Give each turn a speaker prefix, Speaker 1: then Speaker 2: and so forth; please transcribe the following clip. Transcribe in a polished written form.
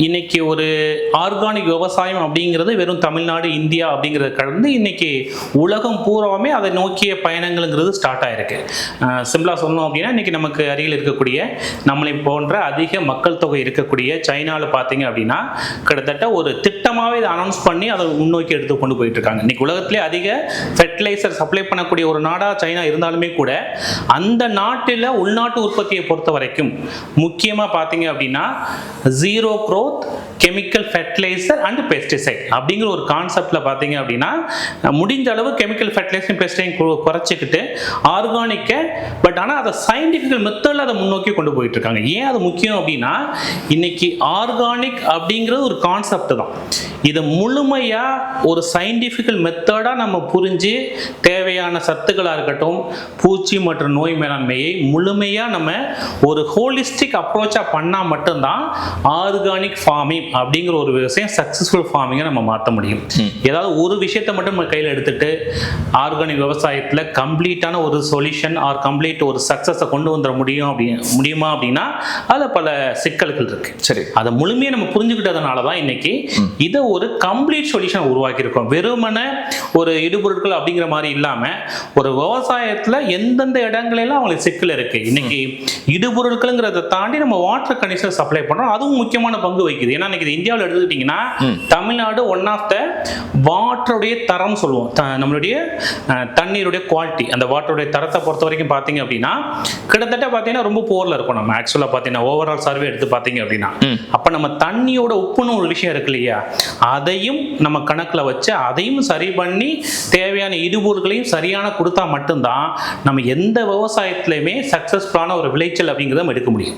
Speaker 1: இன்னைக்கு ஒரு ஆர்கானிக் விவசாயம் அப்படிங்கிறது வெறும் தமிழ்நாடு இந்தியா அப்படிங்கிறத கடந்து இன்னைக்கு உலகம் பூராவுமே அதை நோக்கிய பயணங்கள்ங்கிறது ஸ்டார்ட் ஆயிருக்கு. சிம்பிளா சொல்லணும் அப்படின்னா இன்னைக்கு நமக்கு அருகில் இருக்கக்கூடிய நம்மளை போன்ற அதிக மக்கள் தொகை இருக்கக்கூடிய சைனாவில் பார்த்தீங்க அப்படின்னா கிட்டத்தட்ட ஒரு திட்டமாகவே இதை அனௌன்ஸ் பண்ணி அதை முன்னோக்கி எடுத்து கொண்டு போயிட்டு இருக்காங்க. இன்னைக்கு உலகத்திலே அதிக ஃபெர்டிலைசர் சப்ளை பண்ணக்கூடிய ஒரு நாடா சைனா இருந்தாலுமே கூட அந்த நாட்டில் உள்நாட்டு உற்பத்தியை பொறுத்த வரைக்கும் முக்கியமாக பார்த்தீங்க அப்படின்னா zero growth chemical fertiliser and pesticide அப்படிங்கிற ஒரு கான்செப்டில் பார்த்தீங்க அப்படின்னா முடிஞ்ச அளவு கெமிக்கல் ஃபெர்டிலைசர் பெஸ்டிசைட் குறைச்சிக்கிட்டு ஆர்கானிக்கை பட் ஆனால் அதை சயின்டிஃபிக்கல் மெத்தடில் அதை முன்னோக்கி கொண்டு போயிட்டு இருக்காங்க. ஏன் அது முக்கியம் அப்படின்னா இன்னைக்கு ஆர்கானிக் அப்படிங்கிறது ஒரு கான்செப்ட் தான். இதை முழுமையாக ஒரு சயின்டிஃபிக்கல் மெத்தடாக நம்ம புரிஞ்சு தேவையான சத்துக்களாக இருக்கட்டும் பூச்சி மற்றும் நோய் மேலாண்மையை முழுமையாக நம்ம ஒரு ஹோலிஸ்டிக் அப்ரோச்சாக பண்ணால் மட்டும்தான் ஆர்கானிக் ஃபார்மிங் அப்படிங்கிற ஒரு விஷயம் சக்ஸஸ்ஃபுல் ஃபார்மிங்கை நம்ம மாற்ற முடியும். ஏதாவது ஒரு விஷயத்தை மட்டும் நம்ம கையில் எடுத்துட்டு ஆர்கானிக் விவசாயத்தில் கம்ப்ளீட்டான ஒரு சொல்யூஷன் ஆர் கம்ப்ளீட் ஒரு சக்ஸஸை கொண்டு வந்துட முடியுமா அப்படின்னா அதில் பல சிக்கல்கள் இருக்கு. சரி, அதை முழுமையாக நம்ம புரிஞ்சுக்கிட்டதுனால தான் இன்னைக்கு இதை ஒரு கம்ப்ளீட் சொல்யூஷன் உருவாக்கியிருக்கோம். வெறுமனே ஒரு இடுபொருட்கள் அப்படிங்கிற மாதிரி இல்லாமல் ஒரு விவசாயத்தில் எந்தெந்த இடங்களெல்லாம் அவங்களுக்கு சிக்கல் இருக்கு. இன்னைக்கு இடுபொருட்கள்ங்கிறத தாண்டி நம்ம வாட்டர் கண்டிஷனர் சப்ளை பண்றோம், அதுவும் முக்கியமான பங்கு வகிக்குது. ஏன்னா இன்னைக்கு இந்தியாவில் எடுத்துக்கிட்டீங்கன்னா தமிழ்நாடு ஒன் ஆஃப் த வாட்டருடைய தரம் சொல்லுவோம், நம்மளுடைய தண்ணீருடைய குவாலிட்டி, அந்த வாட்டருடைய தரத்தை பொறுத்த வரைக்கும் பார்த்தீங்க அப்படின்னா கிட்டத்தட்ட பார்த்தீங்கன்னா ரொம்ப போர்ல இருக்கும். நம்ம ஆக்சுவலாக பார்த்தீங்கன்னா ஓவரால் சர்வே எடுத்து பார்த்தீங்க அப்படின்னா அப்போ நம்ம தண்ணியோட உப்புன்னு ஒரு விஷயம் இருக்கு இல்லையா, அதையும் நம்ம கணக்கில் வச்சு அதையும் சரி பண்ணி தேவையான இடுபொருட்களையும் சரியான கொடுத்தா மட்டும்தான் நம்ம எந்த விவசாயத்திலையுமே சக்சஸ்ஃபுல்லான ஒரு விளைச்சல் அப்படிங்கிறத எடுக்க முடியும்.